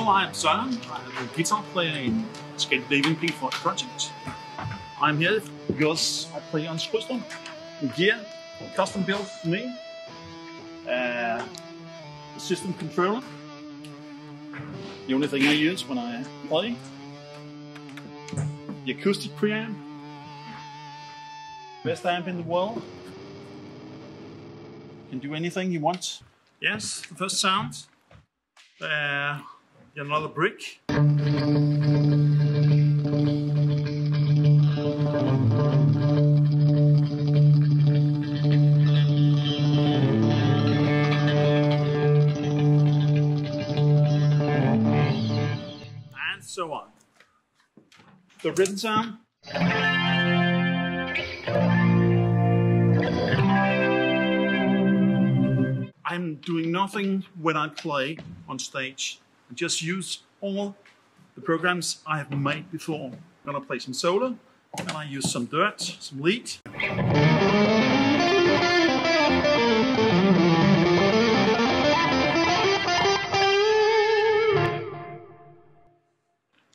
Well, I'm Søren. I'm a guitar player in Scandinavian Floyd project. I'm here because I play on Skrydstrup. Gear, custom built for me. The system controller. The only thing I use when I play. The acoustic preamp. Best amp in the world. Can do anything you want. Yes, the first sound. Another brick. And so on. The rhythm sound. I'm doing nothing when I play on stage. I just use all the programs I have made before. I'm gonna play some solo, and I use some dirt, some lead.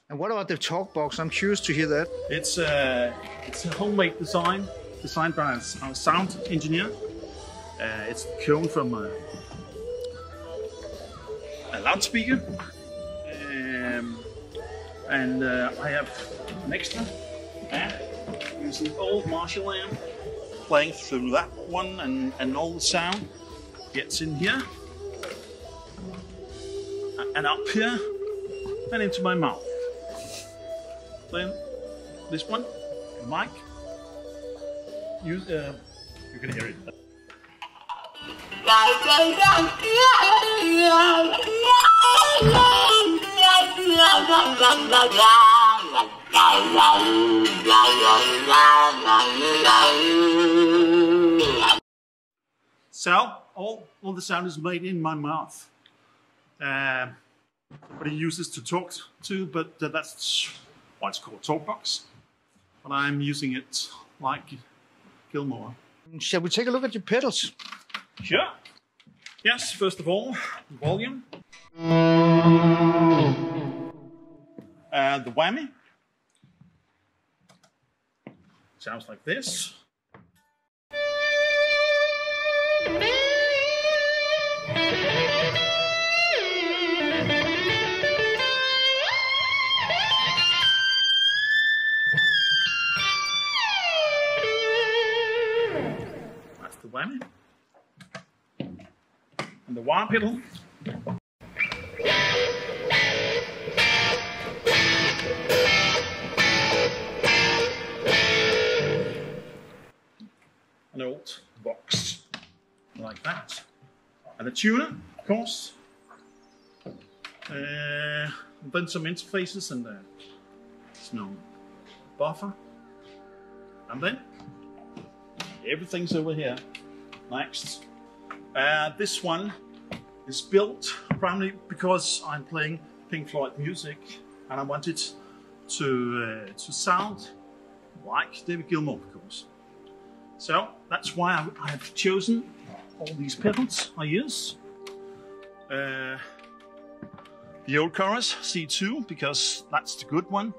And what about the talk box? I'm curious to hear that. It's a homemade design, designed by our sound engineer. It's the cone from a loudspeaker, and I have an extra amp using an old Marshall amp, playing through that one, and all the sound gets in here and up here and into my mouth. Then this one, the mic, you can hear it. So all the sound is made in my mouth. But he uses to talk to, but that's why it's called talk box. But I'm using it like Gilmore. Shall we take a look at your pedals? Sure. Yes, first of all, the volume. The whammy. Sounds like this. That's the whammy. And the wah pedal. An old box like that. And a tuner, of course. Then some interfaces and some buffer. And then everything's over here. Next. This one is built primarily because I'm playing Pink Floyd music and I want it to sound like David Gilmour, of course. So that's why I have chosen all these pedals I use. The old chorus, C2, because that's the good one,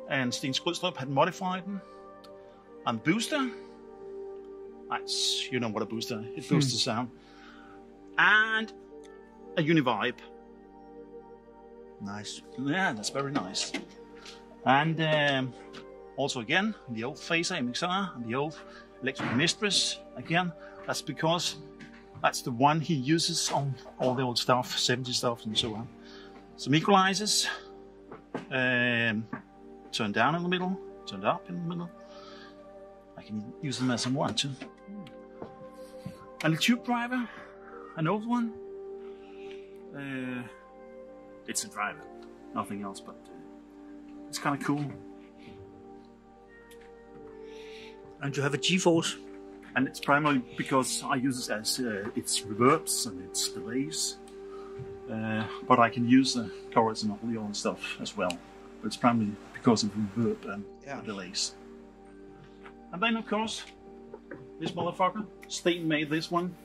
and Sten Skrydstrup had modified them. And booster, that's, you know what a booster, it boosts the sound. And a Univibe. Nice. Yeah, that's very nice. And also again, the old Phaser MXR and the old Electric Mistress. Again, that's because that's the one he uses on all the old stuff, 70 stuff and so on. Some equalizers, turned down in the middle, turned up in the middle. I can use them as I want to. And a tube driver, an old one. It's a driver, nothing else, but it's kind of cool. And you have a G-force? And it's primarily because I use it as its reverbs and its delays. But I can use the chorus and all the other stuff as well. But it's primarily because of reverb and the delays. And then, of course, this motherfucker. Sten made this one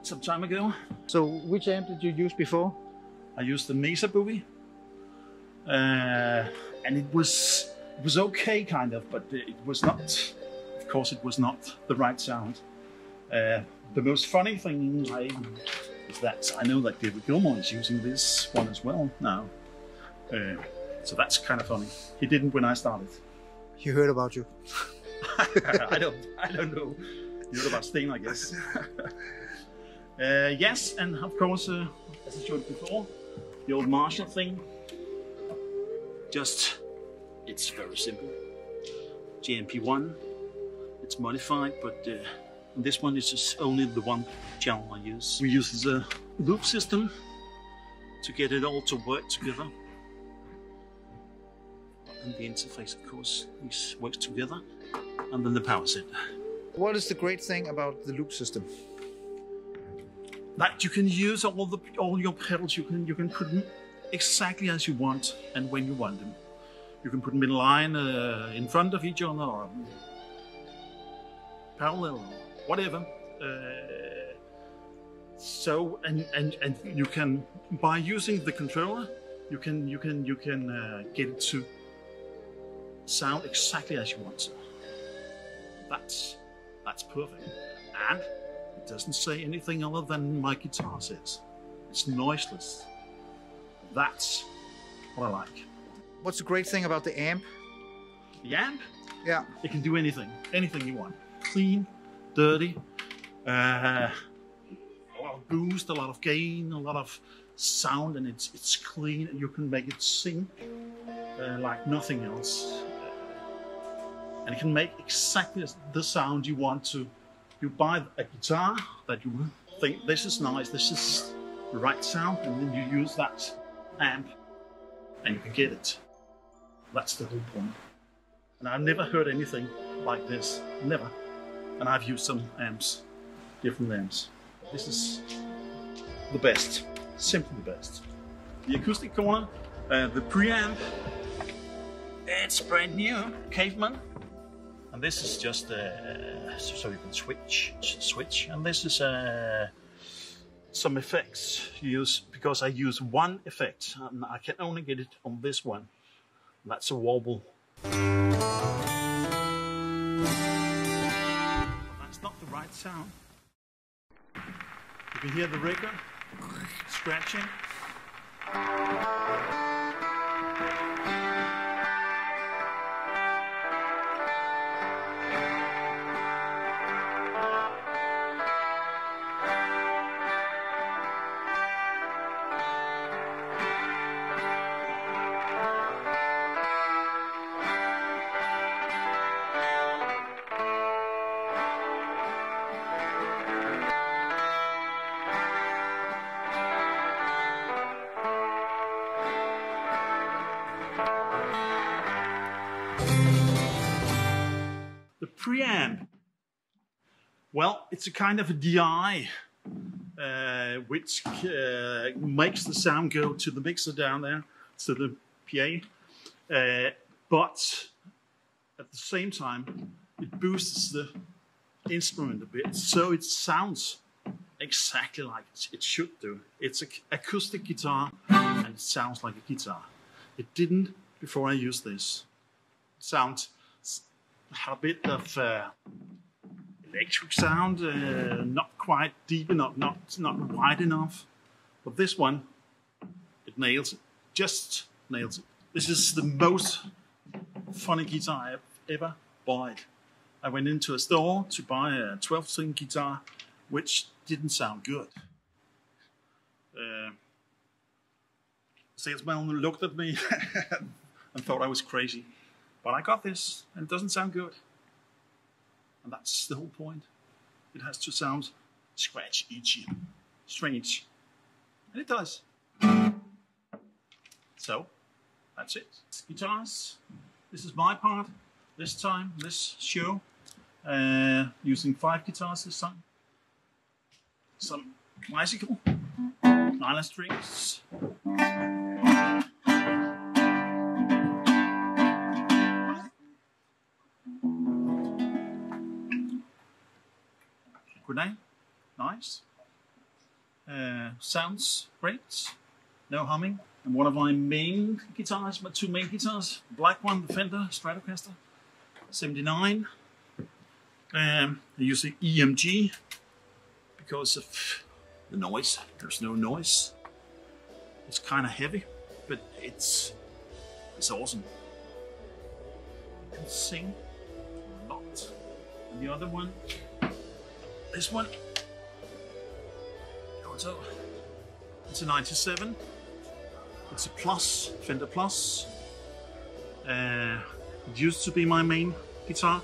some time ago. So which amp did you use before? I used the Mesa buoy, and it was okay, kind of, but it was not. Of course, it was not the right sound. The most funny thing is that I know that David Gilmour is using this one as well now, so that's kind of funny. He didn't when I started. He heard about you. I don't know. You heard about Sting, I guess. Yes, and of course, as I showed before, the old Marshall thing. It's very simple. JMP1. It's modified, but this one is just only the one channel I use. We use the loop system to get it all to work together. And the interface, of course, these works together. And then the power set. What is the great thing about the loop system? That you can use all your pedals. You can put them exactly as you want and when you want them. You can put them in line in front of each other or parallel or whatever. And you can, by using the controller, you can get it to sound exactly as you want to. That's perfect, and it doesn't say anything other than my guitar says. It's noiseless. That's what I like. What's the great thing about the amp? The amp? Yeah. It can do anything you want. Clean, dirty, a lot of boost, a lot of gain, a lot of sound, and it's clean, and you can make it sing like nothing else. And it can make exactly the sound you want to. You buy a guitar that you think this is nice, this is the right sound, and then you use that amp and you can get it. That's the whole point. And I've never heard anything like this, never. And I've used some amps, different amps. This is the best, simply the best. The acoustic corner, the preamp, it's brand new, Caveman. And this is just so you can switch. And this is some effects use, because I use one effect and I can only get it on this one. That's a wobble. That's not the right sound. You can hear the rigger scratching. The preamp, well, it's a kind of a DI, which makes the sound go to the mixer down there, to the PA, but at the same time, it boosts the instrument a bit, so it sounds exactly like it should do. It's an acoustic guitar, and it sounds like a guitar. It didn't before I used this. Sound had a bit of electric sound, not quite deep enough, not wide enough. But this one, it nails it, just nails it. This is the most funny guitar I've ever bought. I went into a store to buy a 12-string guitar, which didn't sound good. The salesman looked at me and thought I was crazy. But I got this, and it doesn't sound good. And that's the whole point. It has to sound scratch, itchy, strange. And it does. So, that's it. Guitars. This is my part this time, this show. Using 5 guitars this time. Some classical, nylon strings. Grenade, nice. Sounds great. no humming. And one of my main guitars, my two main guitars, black one, the Fender Stratocaster, 79. I use the EMG because of the noise. There's no noise. It's kind of heavy, but it's awesome. You can sing a lot. And the other one, this one, it's a 97. It's a Plus, Fender Plus. It used to be my main guitar,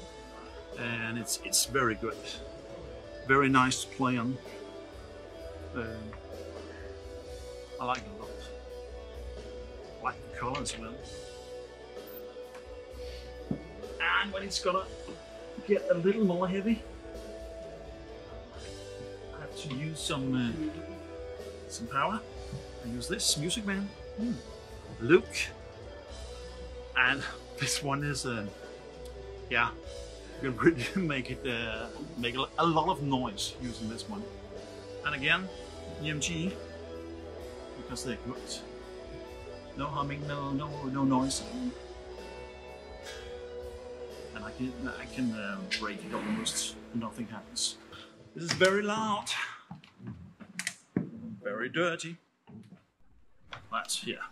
and it's very good. Very nice to play on. I like it a lot. I like the color as well. And when it's gonna get a little more heavy, I have to use some power. I use this Music Man, Luke, and this one is yeah, you can really make a lot of noise using this one. And again, EMG, because they're good. No humming, no noise. And I can break it almost, nothing happens. This is very loud, very dirty. That's, yeah.